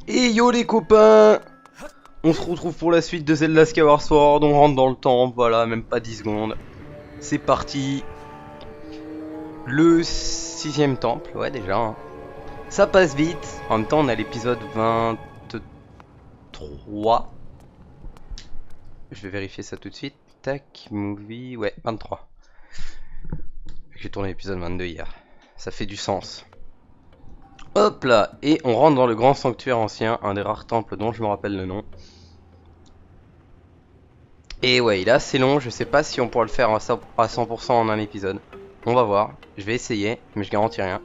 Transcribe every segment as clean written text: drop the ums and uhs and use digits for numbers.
Et yo les copains, on se retrouve pour la suite de Zelda Skyward Sword, on rentre dans le temple, voilà, même pas 10 secondes. C'est parti. Le sixième temple, ouais déjà. Hein. Ça passe vite, en même temps on a l'épisode 23. Je vais vérifier ça tout de suite. Tac, movie, ouais, 23. J'ai tourné l'épisode 22 hier. Ça fait du sens. Hop là, et on rentre dans le grand sanctuaire ancien, un des rares temples dont je me rappelle le nom. Et ouais, il est assez long, je sais pas si on pourra le faire à 100% en un épisode. On va voir, je vais essayer, mais je garantis rien.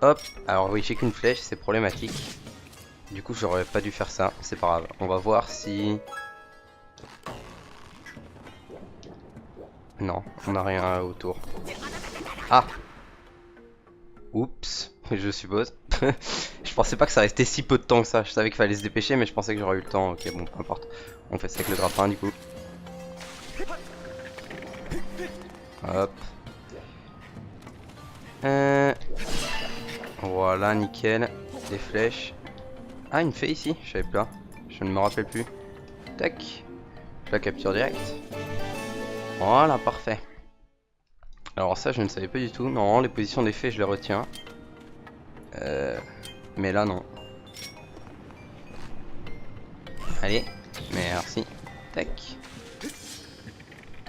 Hop, alors oui, j'ai qu'une flèche, c'est problématique. Du coup, j'aurais pas dû faire ça, c'est pas grave. On va voir si... Non, on n'a rien autour. Ah! Oups, je suppose. Je pensais pas que ça restait si peu de temps que ça. Je savais qu'il fallait se dépêcher, mais je pensais que j'aurais eu le temps. Ok, bon, peu importe. On fait ça avec le grappin, du coup. Hop. Voilà, nickel. Des flèches. Ah, une fée ici, je savais pas. Je ne me rappelle plus. Tac. Je la capture direct. Voilà, parfait. Alors ça, je ne savais pas du tout. Non, les positions des fées, je les retiens. Mais là, non. Allez, merci. Tac.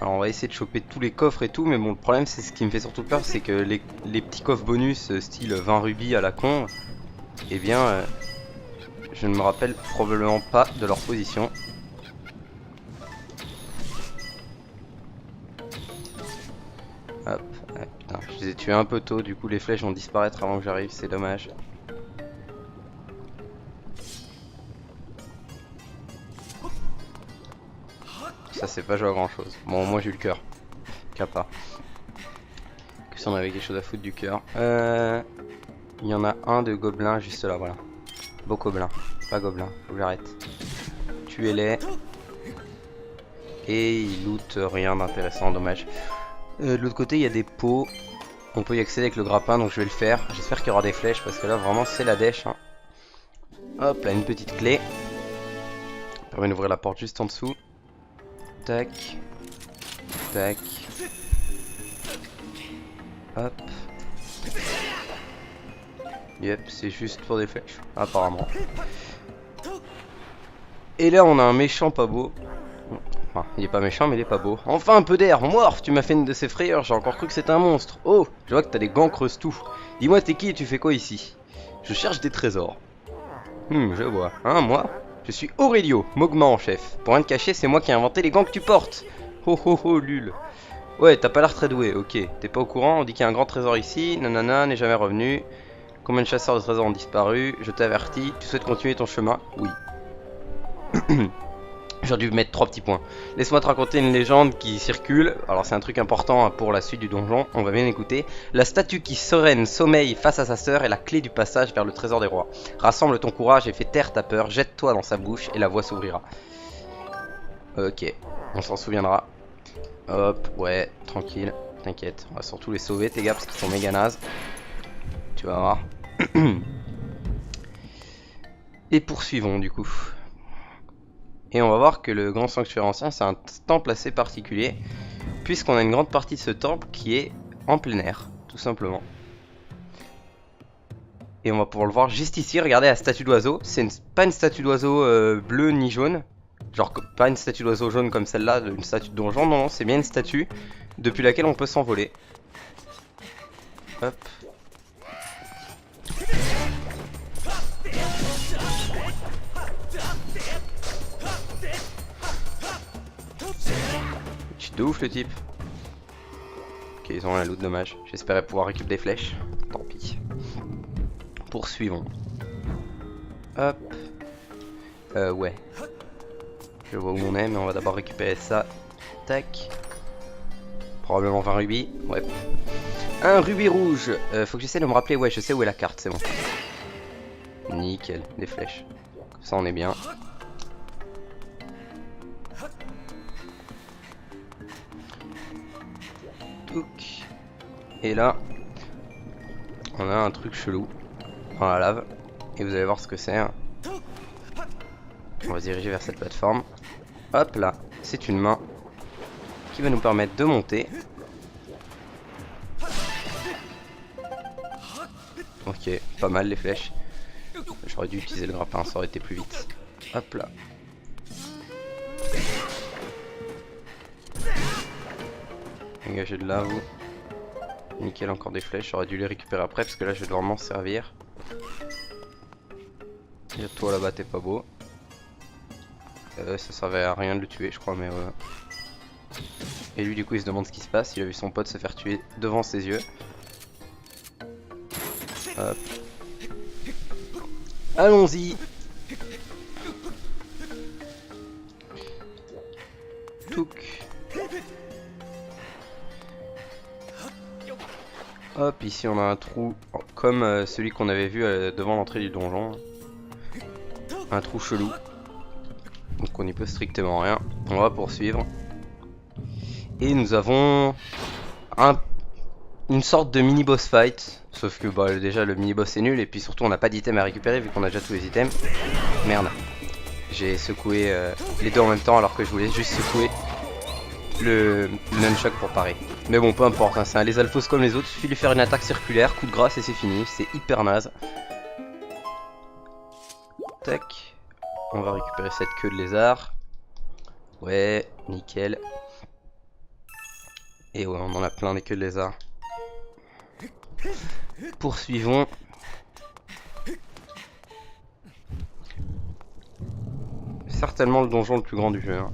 Alors on va essayer de choper tous les coffres et tout, mais bon, le problème, c'est ce qui me fait surtout peur, c'est que les petits coffres bonus, style 20 rubis à la con, eh bien, je ne me rappelle probablement pas de leur position. Hop, ah, putain, je les ai tués un peu tôt, du coup les flèches vont disparaître avant que j'arrive, c'est dommage. Ça c'est pas joué à grand chose. Bon, moi j'ai eu le cœur. Kappa. Que si on avait quelque chose à foutre du cœur. Il y en a un de gobelin juste là, voilà. Beau gobelin, pas gobelin, faut que j'arrête. Tuez-les. Et ils lootent rien d'intéressant, dommage. De l'autre côté, il y a des pots. On peut y accéder avec le grappin, donc je vais le faire. J'espère qu'il y aura des flèches, parce que là, vraiment, c'est la dèche. Hein. Hop, là, une petite clé. Ça permet d'ouvrir la porte juste en dessous. Tac. Tac. Hop. Yep, c'est juste pour des flèches, apparemment. Et là, on a un méchant pas beau. Enfin, il est pas méchant, mais il est pas beau. Enfin, un peu d'air. Morph, tu m'as fait une de ces frayeurs. J'ai encore cru que c'était un monstre. Oh, je vois que t'as des gants creuse tout. Dis-moi, t'es qui et tu fais quoi ici? Je cherche des trésors. Je vois. Hein, moi? Je suis Aurelio, Mogma en chef. Pour rien te cacher, c'est moi qui ai inventé les gants que tu portes. Oh oh oh, lul. Ouais, t'as pas l'air très doué, ok. T'es pas au courant, on dit qu'il y a un grand trésor ici. Nanana, n'est jamais revenu. Combien de chasseurs de trésors ont disparu? Je t'avertis, tu souhaites continuer ton chemin? Oui. J'aurais dû mettre 3 petits points. Laisse-moi te raconter une légende qui circule. Alors c'est un truc important pour la suite du donjon, on va bien écouter. La statue qui sereine sommeille face à sa sœur est la clé du passage vers le trésor des rois. Rassemble ton courage et fais taire ta peur, jette-toi dans sa bouche et la voie s'ouvrira. Ok, on s'en souviendra. Hop, ouais, tranquille, t'inquiète. On va surtout les sauver tes gars parce qu'ils sont méga nazes. Tu vas voir. Et poursuivons du coup. Et on va voir que le grand sanctuaire ancien, c'est un temple assez particulier, puisqu'on a une grande partie de ce temple qui est en plein air, tout simplement. Et on va pouvoir le voir juste ici, regardez la statue d'oiseau. C'est pas une statue d'oiseau bleue ni jaune, genre pas une statue d'oiseau jaune comme celle-là, une statue de donjon, non, non, c'est bien une statue depuis laquelle on peut s'envoler. Hop. De ouf le type. Ok, ils ont un loot, dommage. J'espérais pouvoir récupérer des flèches. Tant pis. Poursuivons. Hop. Ouais. Je vois où on est, mais on va d'abord récupérer ça. Tac. Probablement 20 rubis. Ouais. Un rubis rouge. Faut que j'essaie de me rappeler. Ouais, je sais où est la carte, c'est bon. Nickel, des flèches. Ça, on est bien. Et là, on a un truc chelou dans la lave. Et vous allez voir ce que c'est. Hein. On va se diriger vers cette plateforme. Hop là, c'est une main qui va nous permettre de monter. Ok, pas mal les flèches. J'aurais dû utiliser le grappin, ça aurait été plus vite. Hop là. Dégagez de là, vous. Nickel, encore des flèches. J'aurais dû les récupérer après parce que là je vais devoir m'en servir. Et toi là-bas, t'es pas beau. Ça servait à rien de le tuer, je crois, mais Et lui, du coup, il se demande ce qui se passe. Il a vu son pote se faire tuer devant ses yeux. Hop. Allons-y. Touk. Hop, ici on a un trou comme celui qu'on avait vu devant l'entrée du donjon. Un trou chelou. Donc on n'y peut strictement rien. On va poursuivre. Et nous avons une sorte de mini boss fight. Sauf que bah, déjà le mini boss est nul. Et puis surtout on n'a pas d'items à récupérer vu qu'on a déjà tous les items. Merde. J'ai secoué les deux en même temps alors que je voulais juste secouer le nunchuck pour parer. Mais bon, peu importe, hein, c'est un lézalphos comme les autres. Il suffit de lui faire une attaque circulaire, coup de grâce et c'est fini. C'est hyper naze. Tac. On va récupérer cette queue de lézard. Ouais, nickel. Et ouais, on en a plein des queues de lézard. Poursuivons. Certainement le donjon le plus grand du jeu. Hein.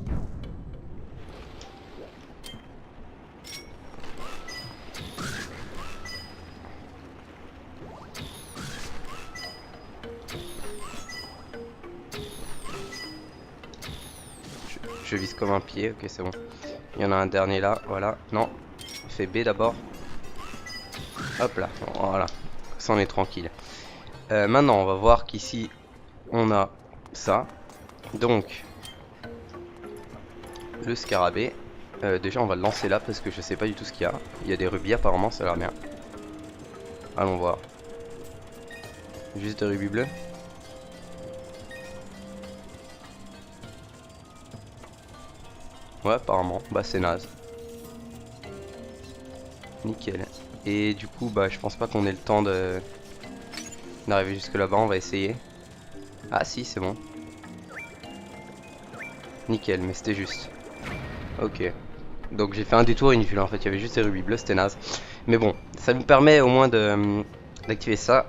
Je vise comme un pied, ok c'est bon. Il y en a un dernier là, voilà. Non, on fait B d'abord. Hop là, voilà. Ça on est tranquille. Maintenant on va voir qu'ici on a ça. Donc, le scarabée. Déjà on va le lancer là parce que je sais pas du tout ce qu'il y a. Il y a des rubis apparemment, ça a l'air bien. Allons voir. Juste des rubis bleus. Ouais, apparemment, bah c'est naze. Nickel. Et du coup, bah je pense pas qu'on ait le temps d'arriver jusque là-bas, on va essayer. Ah si, c'est bon. Nickel, mais c'était juste. Ok. Donc j'ai fait un détour inutile en fait, il y avait juste des rubis bleus, c'était naze. Mais bon, ça nous permet au moins d'activer ça.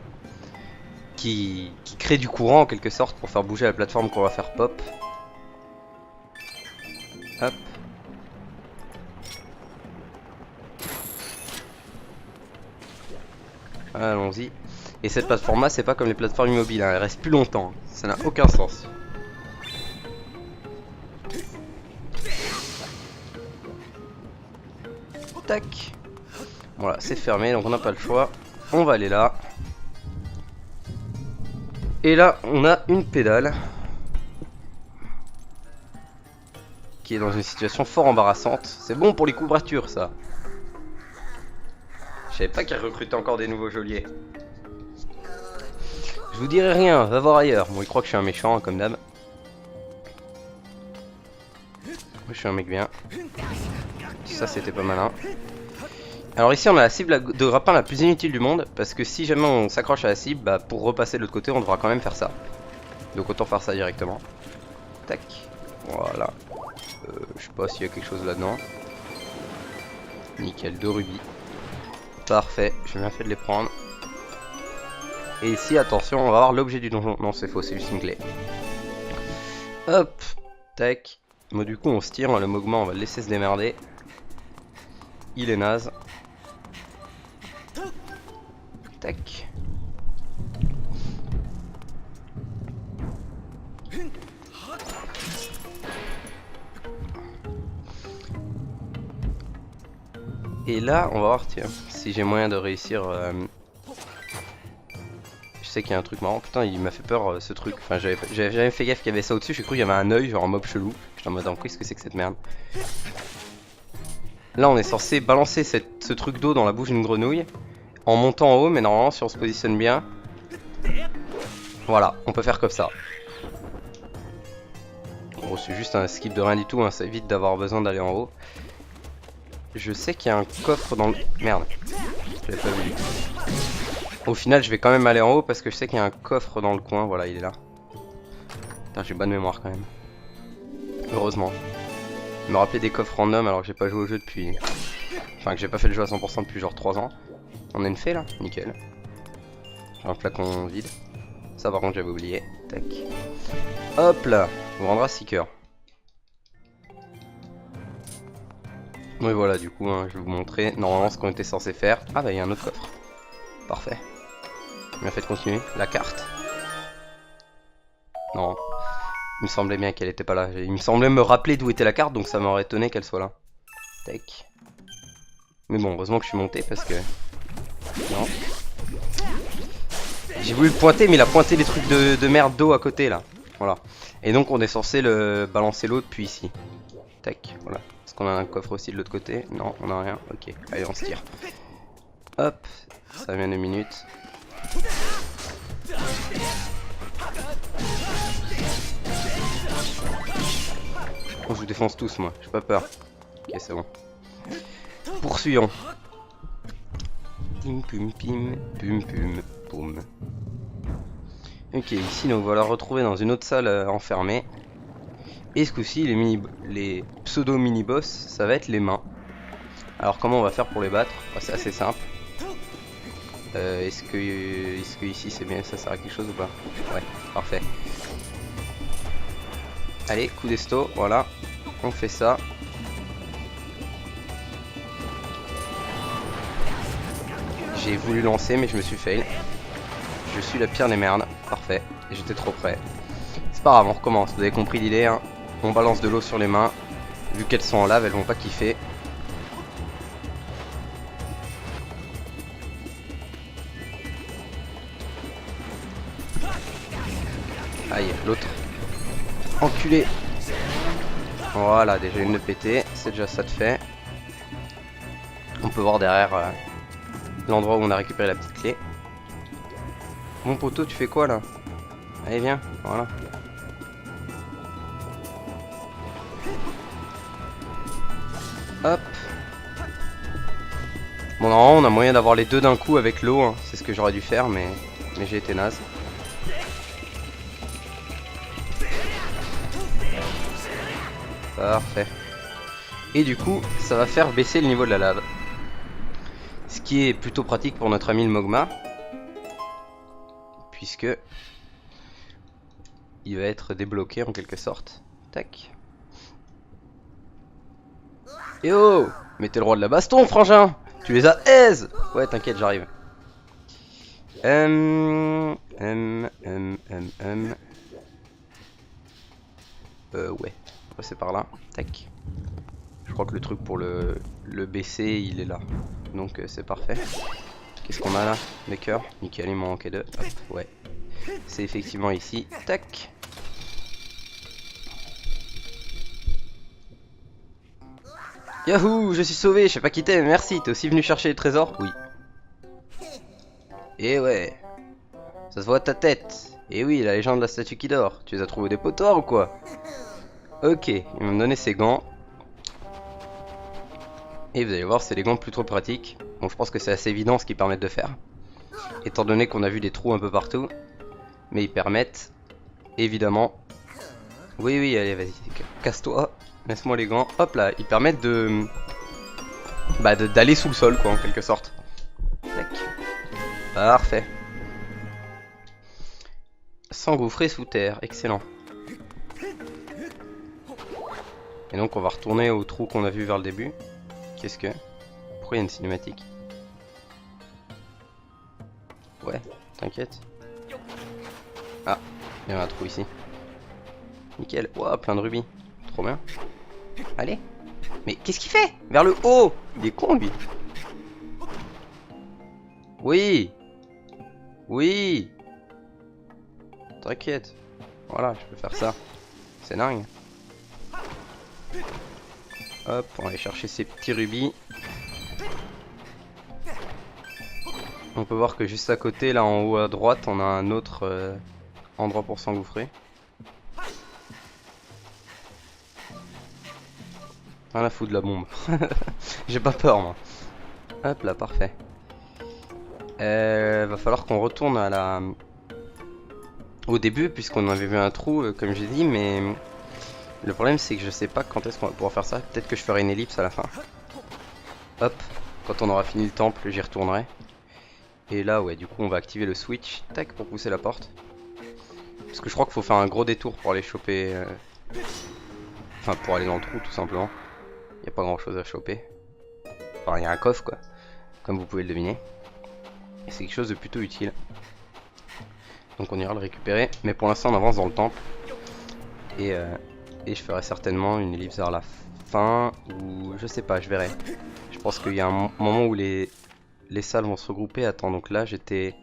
Qui crée du courant en quelque sorte pour faire bouger la plateforme qu'on va faire pop. Hop. Allons-y. Et cette plateforme là c'est pas comme les plateformes immobiles, hein. Elle reste plus longtemps. Ça n'a aucun sens. Tac. Voilà, c'est fermé donc on n'a pas le choix. On va aller là. Et là on a une pédale. Qui est dans une situation fort embarrassante. C'est bon pour les coubratures ça. Je savais pas qu'il recrutait encore des nouveaux geôliers. Je vous dirai rien, va voir ailleurs. Bon, il croit que je suis un méchant, hein, comme d'hab. Moi, je suis un mec bien. Ça, c'était pas malin. Alors ici, on a la cible de grappin la plus inutile du monde. Parce que si jamais on s'accroche à la cible, bah, pour repasser de l'autre côté, on devra quand même faire ça. Donc autant faire ça directement. Tac. Voilà. Je sais pas s'il y a quelque chose là-dedans. Nickel, 2 rubis. Parfait, j'ai bien fait de les prendre. Et ici, attention, on va voir l'objet du donjon. Non, c'est faux, c'est juste une clé. Hop, tac. Bon, du coup, on se tire, le Mogma, on va le laisser se démerder. Il est naze. Tac. Et là, on va voir, tiens, si j'ai moyen de réussir. Je sais qu'il y a un truc marrant. Putain, il m'a fait peur ce truc. Enfin, j'avais jamais fait gaffe qu'il y avait ça au-dessus. J'ai cru qu'il y avait un œil, genre un mob chelou. J'étais en mode, qu'est-ce que c'est que cette merde? Là, on est censé balancer ce truc d'eau dans la bouche d'une grenouille en montant en haut, mais normalement, si on se positionne bien, Voilà, on peut faire comme ça. Bon, c'est juste un skip de rien du tout, hein, ça évite d'avoir besoin d'aller en haut. Je sais qu'il y a un coffre dans le... Merde, je l'ai pas vu. Au final, je vais quand même aller en haut parce que je sais qu'il y a un coffre dans le coin. Voilà, il est là. Putain, j'ai bonne mémoire quand même. Heureusement. Je me rappelais des coffres random alors que j'ai pas joué au jeu depuis... Enfin, que j'ai pas fait le jeu à 100% depuis genre 3 ans. On a une fée là, nickel. J'ai un flacon vide. Ça par contre j'avais oublié. Tac. Hop là, on rendra 6 cœurs. Oui voilà, du coup hein, je vais vous montrer normalement ce qu'on était censé faire. Ah bah il y a un autre coffre. Parfait. Bien fait de continuer. La carte. Non. Il me semblait bien qu'elle était pas là. Il me semblait me rappeler d'où était la carte, donc ça m'aurait étonné qu'elle soit là. Tac. Mais bon, heureusement que je suis monté parce que... Non. J'ai voulu le pointer, mais il a pointé des trucs de merde d'eau à côté là. Voilà. Et donc on est censé le balancer l'eau depuis ici. Tac, voilà. Est-ce qu'on a un coffre aussi de l'autre côté? Non, on a rien. Ok, allez, on se tire. Hop, ça vient 2 minutes. Oh, je vous défonce tous, moi, j'ai pas peur. Ok, c'est bon. Poursuivons. Pim pum pim, pum pum poum. Ok, ici nous voilà retrouvés dans une autre salle enfermée. Et ce coup-ci, les pseudo mini-boss, ça va être les mains. Alors comment on va faire pour les battre? C'est assez simple. Est-ce que ici c'est bien, ça sert à quelque chose ou pas? Ouais, parfait. Allez, coup d'esto, voilà. On fait ça. J'ai voulu lancer mais je me suis fail. Je suis la pire des merdes. Parfait. J'étais trop près. C'est pas grave, on recommence. Vous avez compris l'idée, hein. On balance de l'eau sur les mains. Vu qu'elles sont en lave, elles vont pas kiffer. Aïe, l'autre. Enculé. Voilà, déjà une de pété. C'est déjà ça de fait. On peut voir derrière l'endroit où on a récupéré la petite clé. Mon poteau, tu fais quoi là? Allez, viens. Voilà. Hop. Bon, normalement, on a moyen d'avoir les deux d'un coup avec l'eau. Hein. C'est ce que j'aurais dû faire, mais j'ai été naze. Parfait. Et du coup, ça va faire baisser le niveau de la lave. Ce qui est plutôt pratique pour notre ami le Mogma. Puisque il va être débloqué en quelque sorte. Tac. Et oh! Mais t'es le roi de la baston, frangin! Tu les as aise! Ouais, t'inquiète, j'arrive. Ouais. C'est par là. Tac. Je crois que le truc pour le baisser, il est là. Donc c'est parfait. Qu'est-ce qu'on a là? Des cœurs. Nickel, il m'en manquait 2. Hop, ouais. C'est effectivement ici. Tac. Yahoo, je suis sauvé, je sais pas qui t'es, merci. T'es aussi venu chercher les trésors? Oui. Et ouais. Ça se voit à ta tête. Et oui, la légende de la statue qui dort. Tu les as trouvés des potoirs ou quoi? Ok, ils vont me donner ces gants. Et vous allez voir, c'est des gants plutôt pratiques. Bon, je pense que c'est assez évident ce qu'ils permettent de faire. Étant donné qu'on a vu des trous un peu partout. Mais ils permettent, évidemment... Oui, oui, allez, vas-y, casse-toi. Laisse-moi les gants. Hop là, ils permettent de... Bah, d'aller sous le sol, quoi, en quelque sorte. Tac. Parfait. S'engouffrer sous terre, excellent. Et donc on va retourner au trou qu'on a vu vers le début. Qu'est-ce que... Pourquoi il y a une cinématique? Ouais, t'inquiète. Ah, il y a un trou ici. Nickel. Ouah, plein de rubis. Trop bien. Allez. Mais qu'est-ce qu'il fait? Vers le haut. Il est con, lui. Oui. Oui. T'inquiète. Voilà, je peux faire ça. C'est dingue. Hop, on va aller chercher ces petits rubis. On peut voir que juste à côté, là en haut à droite, on a un autre endroit pour s'engouffrer. Rien à foutre de la bombe. J'ai pas peur moi. Hop là, parfait. Va falloir qu'on retourne à la... au début, puisqu'on avait vu un trou, comme j'ai dit, mais... le problème c'est que je sais pas quand est-ce qu'on va pouvoir faire ça. Peut-être que je ferai une ellipse à la fin. Hop, quand on aura fini le temple, j'y retournerai. Et là, ouais, du coup, on va activer le switch, tac, pour pousser la porte. Parce que je crois qu'il faut faire un gros détour pour aller choper... enfin, pour aller dans le trou, tout simplement. Il n'y a pas grand-chose à choper. Enfin, il y a un coffre, quoi. Comme vous pouvez le deviner. Et c'est quelque chose de plutôt utile. Donc on ira le récupérer. Mais pour l'instant, on avance dans le temple. Et je ferai certainement une ellipse vers la fin. Ou je sais pas, je verrai. Je pense qu'il y a un moment où les salles vont se regrouper. Attends, donc là j'étais...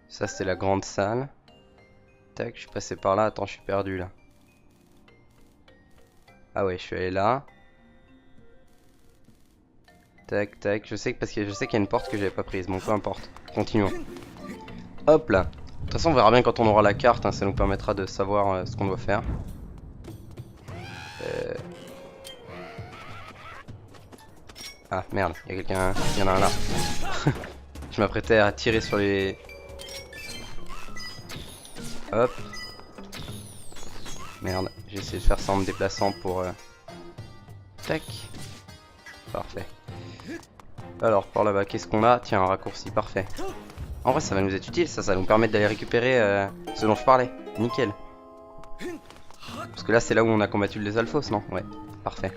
ça c'était la grande salle. Tac, je suis passé par là. Attends, je suis perdu là. Ah ouais, je suis allé là. Tac, tac. Je sais que je sais qu'il y a une porte que j'avais pas prise. Bon, peu importe. Continuons. Hop là. De toute façon, on verra bien quand on aura la carte. Hein, ça nous permettra de savoir ce qu'on doit faire. Ah merde, il y a quelqu'un. Il y en a un là. Je m'apprêtais à tirer sur les... hop. Merde, j'ai essayé de faire ça en me déplaçant pour... tac. Parfait. Alors, par là-bas, qu'est-ce qu'on a? Tiens, un raccourci, parfait. En vrai, ça va nous être utile, ça va nous permettre d'aller récupérer ce dont je parlais. Nickel. Parce que là, c'est là où on a combattu les Alphos, non? Ouais, parfait.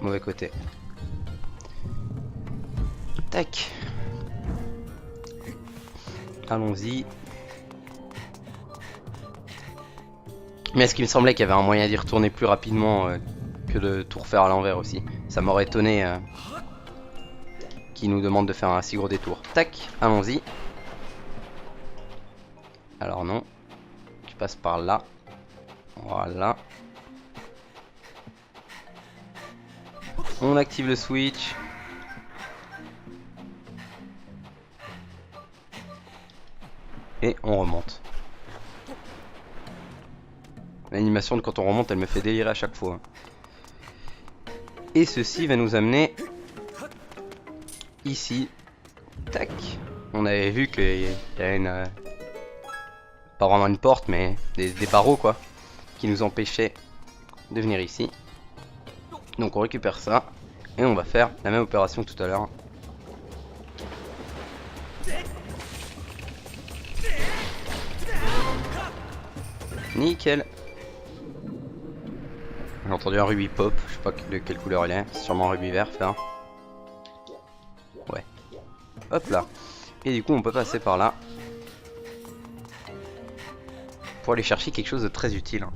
Mauvais côté. Tac. Allons-y. Mais est-ce qu'il me semblait qu'il y avait un moyen d'y retourner plus rapidement que de tout refaire à l'envers aussi? Ça m'aurait étonné qu'il nous demande de faire un si gros détour. Tac, allons-y. Alors non. Tu passes par là. Voilà. On active le switch. Et on remonte. L'animation de quand on remonte, elle me fait délirer à chaque fois. Et ceci va nous amener ici. Tac. On avait vu qu'il y a une... pas vraiment une porte, mais des barreaux quoi, qui nous empêchaient de venir ici. Donc on récupère ça. Et on va faire la même opération que tout à l'heure. Nickel. J'ai entendu un rubis pop, je sais pas de quelle couleur il est, c'est sûrement un rubis vert, faire. Ouais. Hop là. Et du coup on peut passer par là. Pour aller chercher quelque chose de très utile.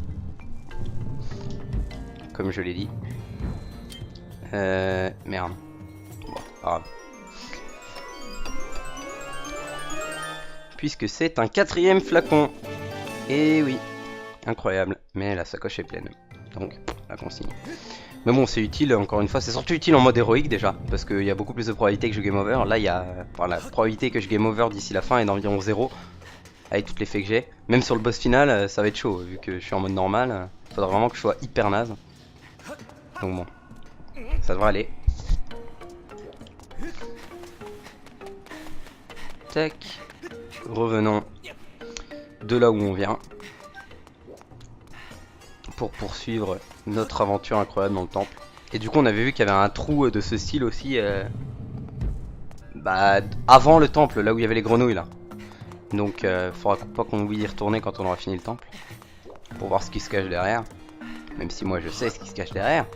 Comme je l'ai dit. Merde. Bon, pas grave. Puisque c'est un 4e flacon. Et oui. Incroyable. Mais la sacoche est pleine. Donc, la consigne. Mais bon, c'est utile, encore une fois. C'est surtout utile en mode héroïque déjà. Parce qu'il y a beaucoup plus de probabilité que je game over. Là, il y a... enfin, la probabilité que je game over d'ici la fin est d'environ 0. Avec toutes les faits que j'ai. Même sur le boss final, ça va être chaud. Vu que je suis en mode normal, faudra vraiment que je sois hyper naze. Donc bon. Ça devrait aller. Tac. Revenons de là où on vient. Pour poursuivre notre aventure incroyable dans le temple. Et du coup on avait vu qu'il y avait un trou de ce style aussi bah, avant le temple, là où il y avait les grenouilles là. Donc faudra pas qu'on oublie d'y retourner quand on aura fini le temple. Pour voir ce qui se cache derrière. Même si moi je sais ce qui se cache derrière.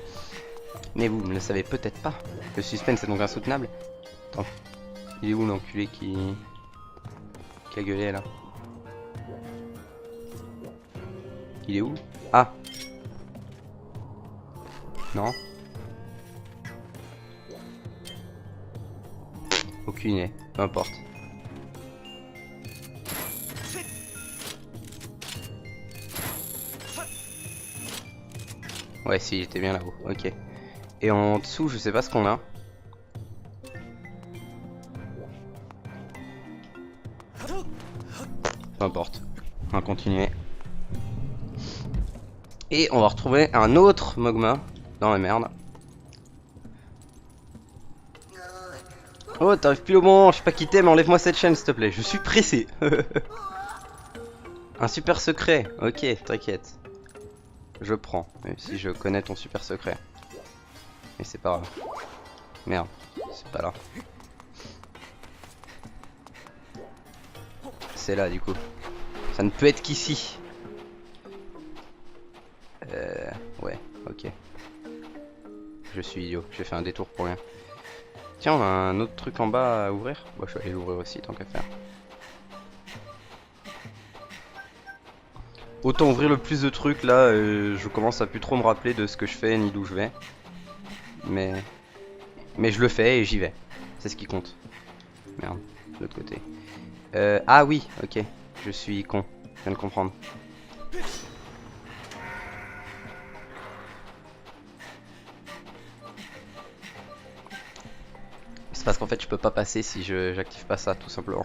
Mais vous ne le savez peut-être pas. Le suspense est donc insoutenable. Attends, il est où l'enculé qui a gueulé là? Il est où? Ah! Non? Aucune idée, peu importe. Ouais, si, j'étais bien là-haut, ok. Et en dessous, je sais pas ce qu'on a. Peu importe. On va continuer. Et on va retrouver un autre Mogma dans la merde. Oh, t'arrives plus au moment, je sais pas qui t'es, mais enlève-moi cette chaîne s'il te plaît, je suis pressé. Un super secret, ok, t'inquiète. Je prends, même si je connais ton super secret. Mais c'est pas grave. Merde, c'est pas là. C'est là du coup. Ça ne peut être qu'ici. Ouais, ok. Je suis idiot, j'ai fait un détour pour rien. Tiens, on a un autre truc en bas à ouvrir. Bon, je vais aller l'ouvrir aussi, tant qu'à faire. Autant ouvrir le plus de trucs, là, je commence à plus trop me rappeler de ce que je fais ni d'où je vais. Mais je le fais et j'y vais. C'est ce qui compte. Merde, de l'autre côté. Ah oui, ok. Je suis con, je viens de comprendre. C'est parce qu'en fait je peux pas passer si j'active pas ça tout simplement.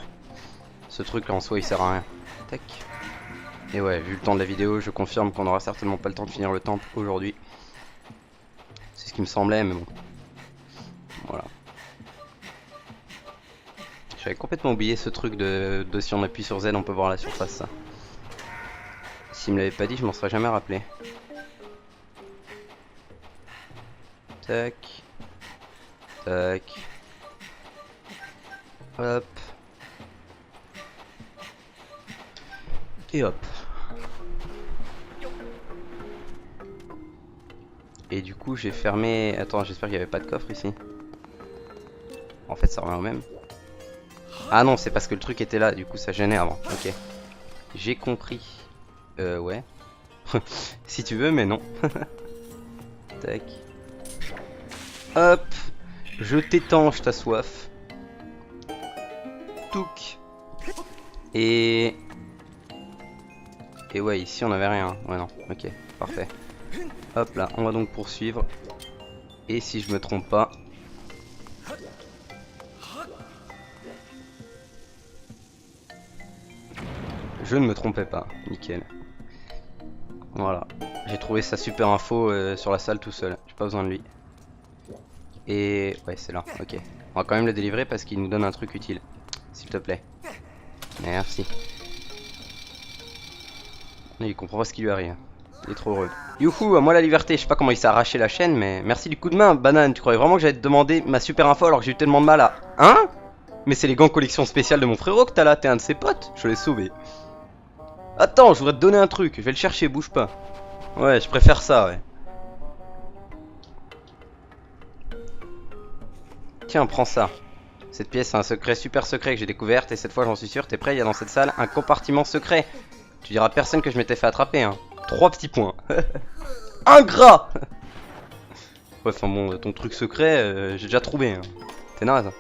Ce truc là en soi il sert à rien. Tac. Et ouais, vu le temps de la vidéo, je confirme qu'on aura certainement pas le temps de finir le temple aujourd'hui. C'est ce qui me semblait mais bon. Voilà. J'avais complètement oublié ce truc de si on appuie sur Z on peut voir la surface ça. S'il me l'avait pas dit je m'en serais jamais rappelé. Tac. Tac. Hop. Et hop. Et du coup j'ai fermé... Attends, j'espère qu'il n'y avait pas de coffre ici. En fait ça revient au même. Ah non, c'est parce que le truc était là, du coup ça gênait avant. Ok. J'ai compris. Ouais. Si tu veux, mais non. Tac. Hop. Je t'étanche ta soif. Touc. Et ouais, ici on avait rien. Ouais, non. Ok, parfait. Hop là, on va donc poursuivre. Et si je me trompe pas... Je ne me trompais pas. Nickel. Voilà. J'ai trouvé sa super info sur la salle tout seul. J'ai pas besoin de lui. Et... ouais, c'est là. Ok. On va quand même le délivrer parce qu'il nous donne un truc utile. S'il te plaît. Merci. Il comprend pas ce qui lui arrive. Il est trop heureux. Youhou, à moi la liberté. Je sais pas comment il s'est arraché la chaîne, mais merci du coup de main, banane. Tu croyais vraiment que j'allais te demander ma super info alors que j'ai eu tellement de mal à... Hein? Mais c'est les gants collection spéciale de mon frérot que t'as là. T'es un de ses potes. Je l'ai sauvé. Attends, je voudrais te donner un truc. Je vais le chercher, bouge pas. Ouais, je préfère ça, ouais. Tiens, prends ça. Cette pièce, c'est un secret, super secret que j'ai découverte et cette fois, j'en suis sûr, t'es prêt? Il y a dans cette salle un compartiment secret. Tu diras à personne que je m'étais fait attraper, hein. 3 petits points. Ingrat. Ouais, enfin bon, ton truc secret, j'ai déjà trouvé. Hein. T'es naze.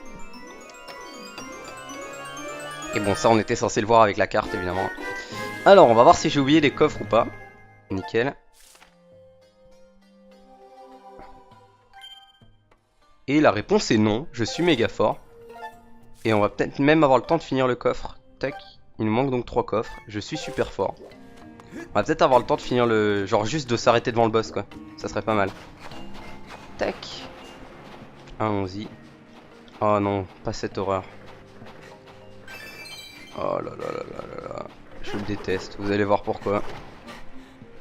Et bon, ça, on était censé le voir avec la carte, évidemment. Alors, on va voir si j'ai oublié les coffres ou pas. Nickel. Et la réponse est non, je suis méga fort. Et on va peut-être même avoir le temps de finir le coffre. Tac, il nous manque donc 3 coffres, je suis super fort. On va peut-être avoir le temps de finir le... genre juste de s'arrêter devant le boss quoi, ça serait pas mal. Tac. Allons-y. Oh non, pas cette horreur. Oh là là là là là là. Je le déteste, vous allez voir pourquoi.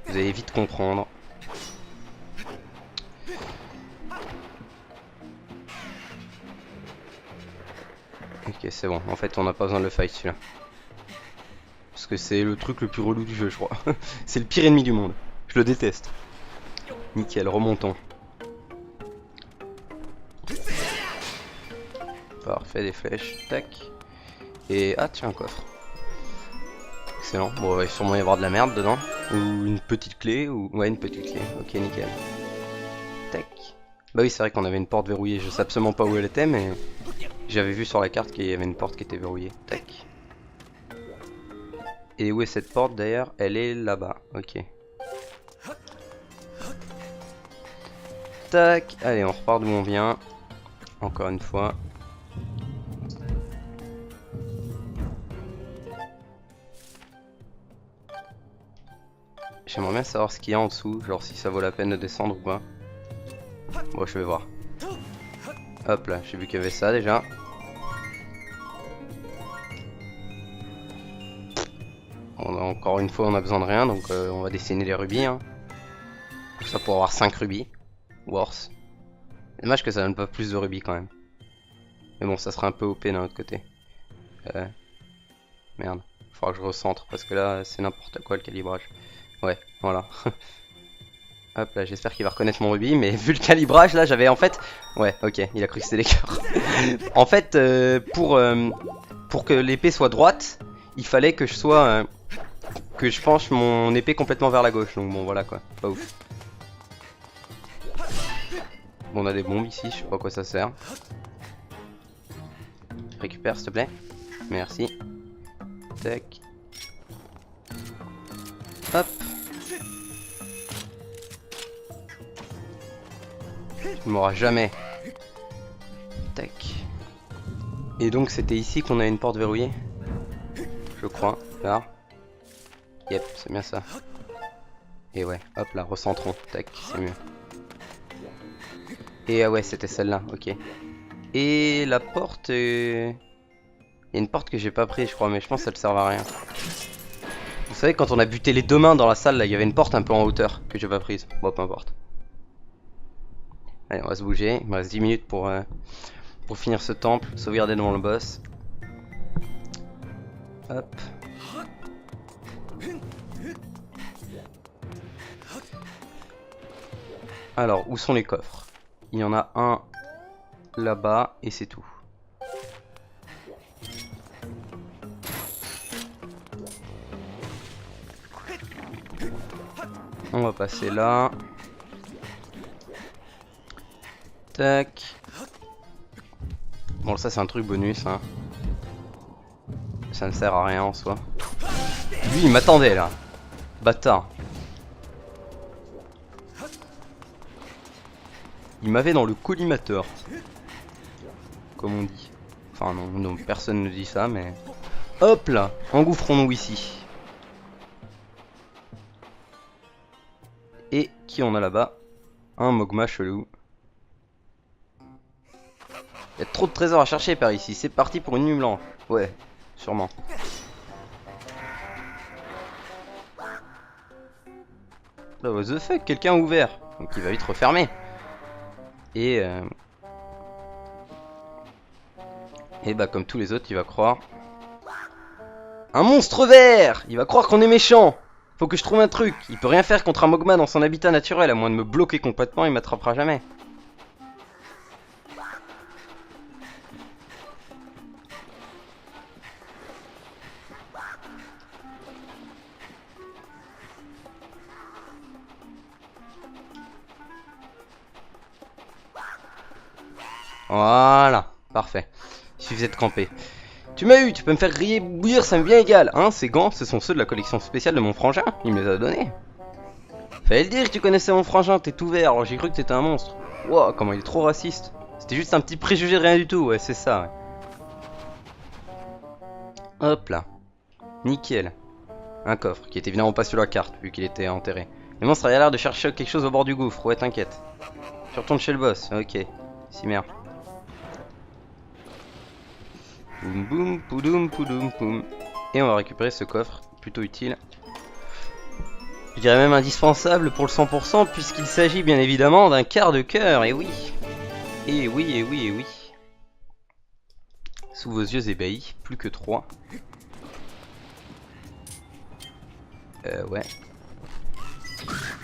Vous allez vite comprendre. Ok, c'est bon. En fait, on n'a pas besoin de le fight celui-là. Parce que c'est le truc le plus relou du jeu, je crois. C'est le pire ennemi du monde. Je le déteste. Nickel, remontons. Parfait, des flèches. Tac. Et... ah, tiens, un coffre. Excellent. Bon, il va sûrement y avoir de la merde dedans. Ou une petite clé. Ou... ouais, une petite clé. Ok, nickel. Tac. Bah oui, c'est vrai qu'on avait une porte verrouillée. Je sais absolument pas où elle était, mais... j'avais vu sur la carte qu'il y avait une porte qui était verrouillée. Tac. Et où est cette porte d'ailleurs? Elle est là-bas. Ok. Tac. Allez, on repart d'où on vient. Encore une fois. J'aimerais bien savoir ce qu'il y a en dessous, genre si ça vaut la peine de descendre ou pas. Bon, je vais voir. Hop là, j'ai vu qu'il y avait ça déjà. Encore une fois, on a besoin de rien, donc on va dessiner les rubis. Hein. Tout ça pour avoir 5 rubis. Worse. Dommage que ça donne pas plus de rubis quand même. Mais bon, ça sera un peu OP d'un autre côté. Merde, faudra que je recentre parce que là, c'est n'importe quoi le calibrage. Ouais, voilà. Hop là, j'espère qu'il va reconnaître mon rubis, mais vu le calibrage là, j'avais en fait... Ouais, ok, il a cru que c'était les cœurs. En fait, pour que l'épée soit droite, il fallait que je sois... que je penche mon épée complètement vers la gauche, donc bon voilà quoi, pas ouf. Bon, on a des bombes ici, je sais pas à quoi ça sert. Récupère s'il te plaît. Merci. Tac. Hop. Tu ne m'auras jamais. Tac. Et donc c'était ici qu'on a une porte verrouillée. Je crois. Là. Yep, c'est bien ça. Et ouais, hop là, recentrons. Tac, c'est mieux. Et ah ouais, c'était celle-là, ok. Et la porte... Il y a une porte que j'ai pas prise, je crois, mais je pense que ça ne sert à rien. Vous savez, quand on a buté les deux mains dans la salle, là, il y avait une porte un peu en hauteur que j'ai pas prise. Bon, peu importe. Allez, on va se bouger. Il me reste 10 minutes pour finir ce temple, sauvegarder devant le boss. Hop. Alors, où sont les coffres? Il y en a un là-bas et c'est tout. On va passer là. Tac. Bon, ça c'est un truc bonus, hein. Ça ne sert à rien en soi. Lui, il m'attendait là. Bâtard. Il m'avait dans le collimateur. Comme on dit. Enfin non, non, personne ne dit ça, mais... Hop là, engouffrons-nous ici. Et qui on a là-bas? Un Mogma chelou. Il y a trop de trésors à chercher par ici. C'est parti pour une nuit blanche. Ouais, sûrement. Oh, what the fuck, quelqu'un a ouvert. Donc il va vite refermer. Et bah comme tous les autres, il va croire... Un monstre vert! Il va croire qu'on est méchant. Faut que je trouve un truc. Il peut rien faire contre un Mogma dans son habitat naturel. À moins de me bloquer complètement, il m'attrapera jamais. Voilà, parfait. Il suffisait de camper. Tu m'as eu, tu peux me faire griller, bouillir, ça me vient égal. Hein, ces gants, ce sont ceux de la collection spéciale de mon frangin. Il me les a donnés. Fallait le dire que tu connaissais mon frangin, t'es tout vert, alors j'ai cru que t'étais un monstre. Wow, comment il est trop raciste. C'était juste un petit préjugé de rien du tout, ouais, c'est ça. Ouais. Hop là. Nickel. Un coffre, qui était évidemment pas sur la carte, vu qu'il était enterré. Le monstre a l'air de chercher quelque chose au bord du gouffre, ouais, t'inquiète. Tu retournes chez le boss, ok. Si merde. Boum boum, poudoum, poudoum, poum. Et on va récupérer ce coffre, plutôt utile. Je dirais même indispensable pour le 100%, puisqu'il s'agit bien évidemment d'un quart de cœur, et oui. Et oui, et oui, et oui. Sous vos yeux ébahis, plus que 3. Ouais.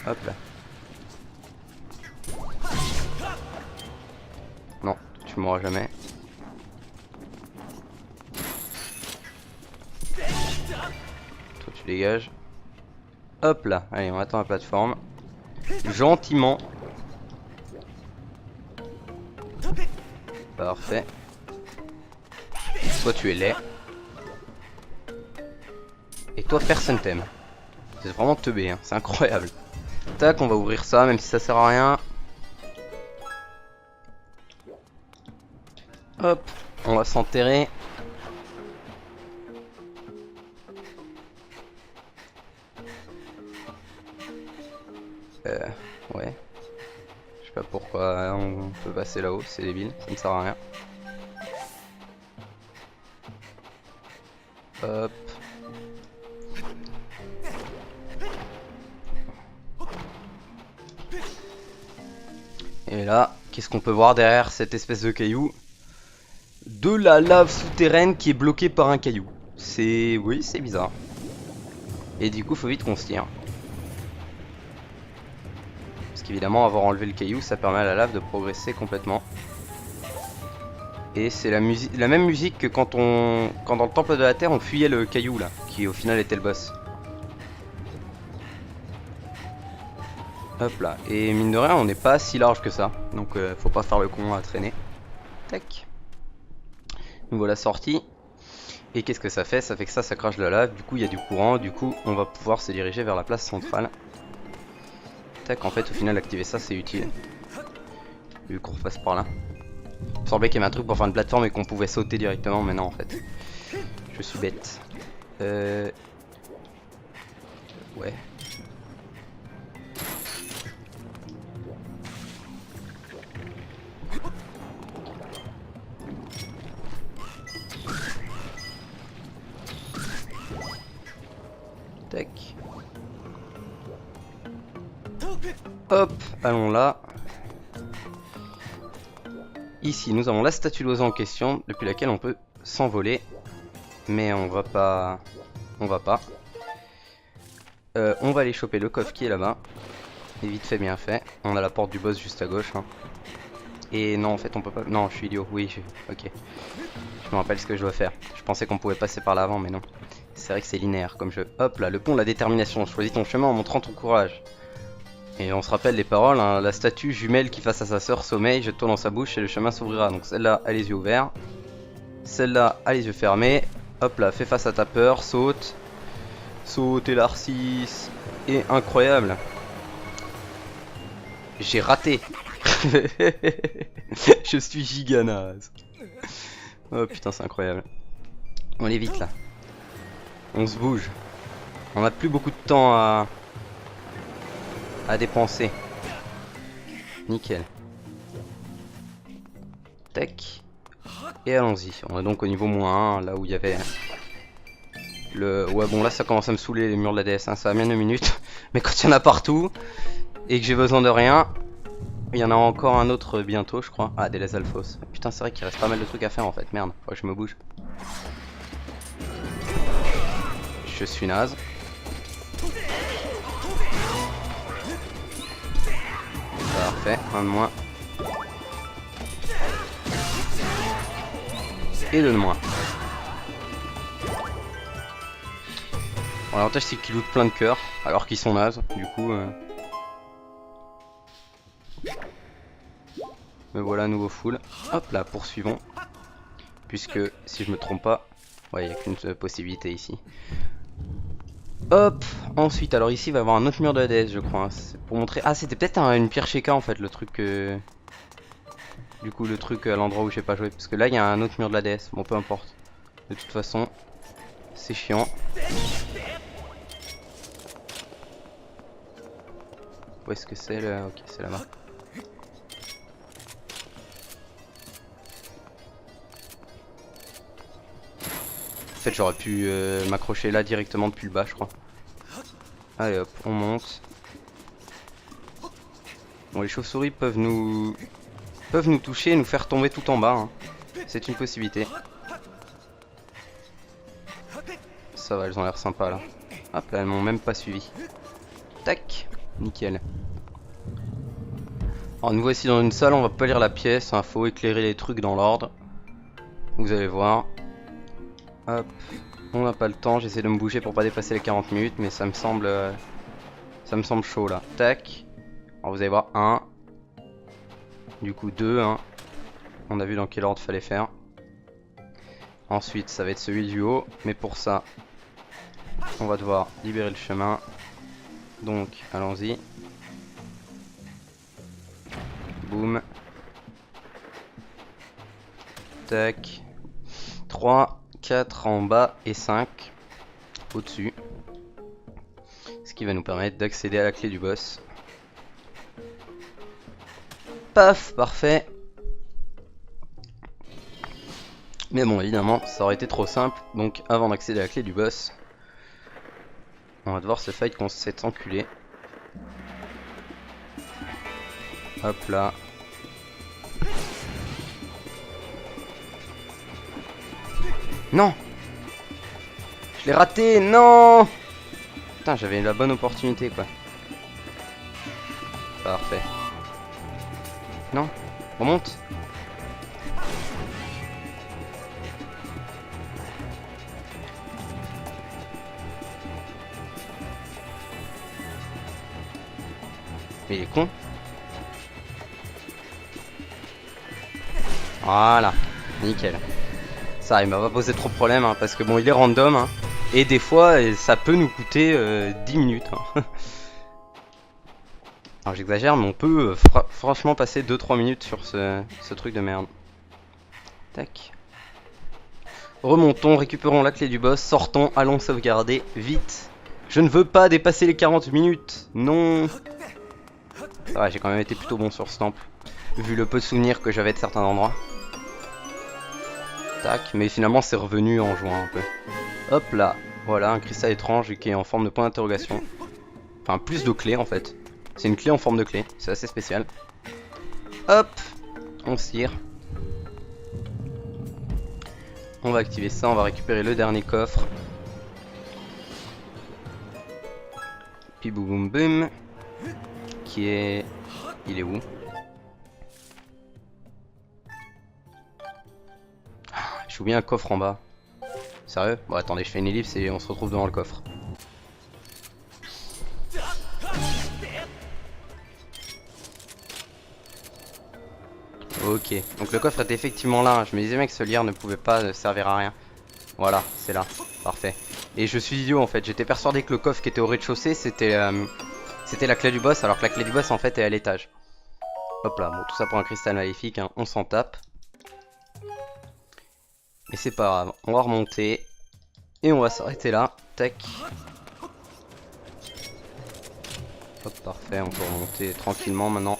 Hop là. Non, tu m'auras jamais. Toi tu dégages. Hop là, allez on attend la plateforme. Gentiment. Parfait. Toi tu es laid. Et toi personne t'aime. C'est vraiment teubé, hein. C'est incroyable. Tac, on va ouvrir ça même si ça sert à rien. Hop, on va s'enterrer. Ouais, on peut passer là-haut, c'est débile, ça ne sert à rien. Hop. Et là, qu'est-ce qu'on peut voir derrière cette espèce de caillou? De la lave souterraine qui est bloquée par un caillou. C'est... oui, c'est bizarre. Et du coup, faut vite qu'on se tire. Parce qu'évidemment, avoir enlevé le caillou, ça permet à la lave de progresser complètement. Et c'est la même musique que quand dans le temple de la terre, on fuyait le caillou là, qui au final était le boss. Hop là. Et mine de rien, on n'est pas si large que ça. Donc faut pas faire le con à traîner. Tac. Nous voilà sortis. Et qu'est-ce que ça fait? Ça fait que ça crache de la lave. Du coup, il y a du courant. Du coup, on va pouvoir se diriger vers la place centrale. Tac, en fait, au final, activer ça, c'est utile. Vu qu'on repasse par là. Il me semblait qu'il y avait un truc pour faire une plateforme et qu'on pouvait sauter directement, mais non, en fait. Je suis bête. Ouais. Tac. Hop, allons là. Ici, nous avons la statue d'oiseau en question, depuis laquelle on peut s'envoler. Mais on va pas... On va pas. On va aller choper le coffre qui est là-bas. Et vite fait, bien fait. On a la porte du boss juste à gauche. Hein. Et non, en fait, on peut pas... Non, je suis idiot. Oui, ok. Je me rappelle ce que je dois faire. Je pensais qu'on pouvait passer par l'avant, mais non. C'est vrai que c'est linéaire comme jeu. Hop là, le pont de la détermination. Choisis ton chemin en montrant ton courage. Et on se rappelle les paroles, hein, la statue jumelle qui face à sa sœur sommeille, jette-toi dans sa bouche et le chemin s'ouvrira. Donc celle-là a les yeux ouverts, celle-là a les yeux fermés. Hop là, fais face à ta peur, saute. Saute et l'arcis. Et incroyable. J'ai raté. Je suis giga naze. Oh putain, c'est incroyable. On est vite là. On se bouge. On n'a plus beaucoup de temps à dépenser. Nickel. Tac. Et allons-y. On est donc au niveau -1, là où il y avait le... Ouais bon là ça commence à me saouler les murs de la DS, hein. Ça va bien 2 minutes. Mais quand il y en a partout et que j'ai besoin de rien, il y en a encore un autre bientôt je crois. Ah, des Les Alphos. Putain, c'est vrai qu'il reste pas mal de trucs à faire en fait. Merde, faut que je me bouge. Je suis naze. Parfait, un de moins. Et deux de moins. Bon, l'avantage c'est qu'ils lootent plein de cœurs, alors qu'ils sont nazes, du coup... Me voilà à nouveau full. Hop là, poursuivons. Puisque, si je me trompe pas... Ouais, il n'y a qu'une possibilité ici. Hop. Ensuite, alors ici, il va y avoir un autre mur de la DS, je crois. C'est pour montrer... Ah, c'était peut-être une pierre Sheikah, en fait, le truc... Du coup, le truc à l'endroit où j'ai pas joué. Parce que là, il y a un autre mur de la DS. Bon, peu importe. De toute façon, c'est chiant. Où est-ce que c'est là? Ok, c'est là-bas. En fait, j'aurais pu m'accrocher là directement depuis le bas, je crois. Allez hop, on monte. Bon, les chauves-souris peuvent nous toucher et nous faire tomber tout en bas. Hein. C'est une possibilité. Ça va, elles ont l'air sympas là. Hop là, elles m'ont même pas suivi. Tac, nickel. Alors nous voici dans une salle, on va pas lire la pièce, hein, faut éclairer les trucs dans l'ordre. Vous allez voir. Hop, on n'a pas le temps, j'essaie de me bouger pour pas dépasser les 40 minutes, mais ça me semble chaud là. Tac. Alors vous allez voir, 1. Du coup 2, hein. On a vu dans quel ordre fallait faire. Ensuite ça va être celui du haut, mais pour ça, on va devoir libérer le chemin. Donc allons-y. Boum. Tac. 3, 4 en bas et 5 au-dessus. Ce qui va nous permettre d'accéder à la clé du boss. Paf, parfait. Mais bon, évidemment, ça aurait été trop simple. Donc, avant d'accéder à la clé du boss, on va devoir se fight contre cet enculé. Hop là. Non! Je l'ai raté, non! Putain, j'avais la bonne opportunité, quoi. Parfait. Non? Remonte. Mais il est con. Voilà. Nickel. Ça, il m'a pas posé trop de problème, hein, parce que bon, il est random, hein, et des fois, ça peut nous coûter 10 minutes. Hein. Alors j'exagère, mais on peut franchement passer 2-3 minutes sur ce truc de merde. Tac. Remontons, récupérons la clé du boss, sortons, allons sauvegarder, vite. Je ne veux pas dépasser les 40 minutes, non. Ça va, j'ai quand même été plutôt bon sur ce temple, vu le peu de souvenirs que j'avais de certains endroits. Tac, mais finalement c'est revenu en jouant un peu. Hop là, voilà un cristal étrange qui est en forme de point d'interrogation. Enfin, plus de clés en fait. C'est une clé en forme de clé, c'est assez spécial. Hop, on se tire. On va activer ça, on va récupérer le dernier coffre. Puis boum boum. Qui est... Il est où? J'ai oublié un coffre en bas. Sérieux? Bon attendez, je fais une ellipse et on se retrouve devant le coffre. Ok, donc le coffre est effectivement là. Je me disais mec, ce lierre ne pouvait pas servir à rien. Voilà, c'est là, parfait. Et je suis idiot en fait, j'étais persuadé que le coffre qui était au rez-de-chaussée c'était la clé du boss, alors que la clé du boss en fait est à l'étage. Hop là, bon tout ça pour un cristal maléfique, hein, on s'en tape. Mais c'est pas grave, on va remonter. Et on va s'arrêter là, tac. Hop, parfait, on peut remonter tranquillement maintenant.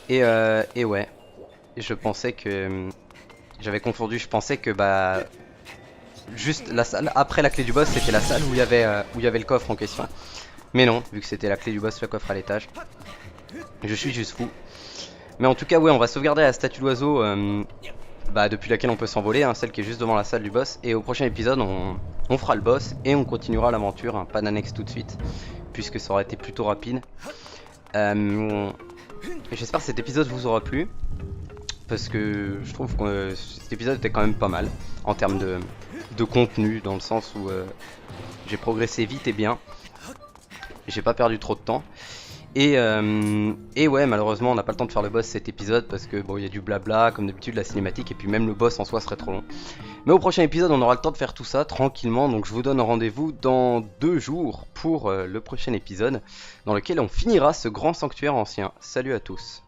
Et ouais, je pensais que... J'avais confondu, je pensais que bah... Juste la salle après la clé du boss, c'était la salle où il y avait le coffre en question. Mais non, vu que c'était la clé du boss, le coffre à l'étage. Je suis juste fou. Mais en tout cas, ouais, on va sauvegarder la statue d'oiseau bah, depuis laquelle on peut s'envoler, hein, celle qui est juste devant la salle du boss. Et au prochain épisode, on fera le boss et on continuera l'aventure, hein, pas d'annexe tout de suite, puisque ça aurait été plutôt rapide. J'espère que cet épisode vous aura plu, parce que je trouve que cet épisode était quand même pas mal, en termes de contenu, dans le sens où j'ai progressé vite et bien. J'ai pas perdu trop de temps. Et ouais, malheureusement on n'a pas le temps de faire le boss cet épisode parce que bon, il y a du blabla comme d'habitude, la cinématique, et puis même le boss en soi serait trop long. Mais au prochain épisode on aura le temps de faire tout ça tranquillement, donc je vous donne rendez-vous dans 2 jours pour le prochain épisode dans lequel on finira ce grand sanctuaire ancien. Salut à tous.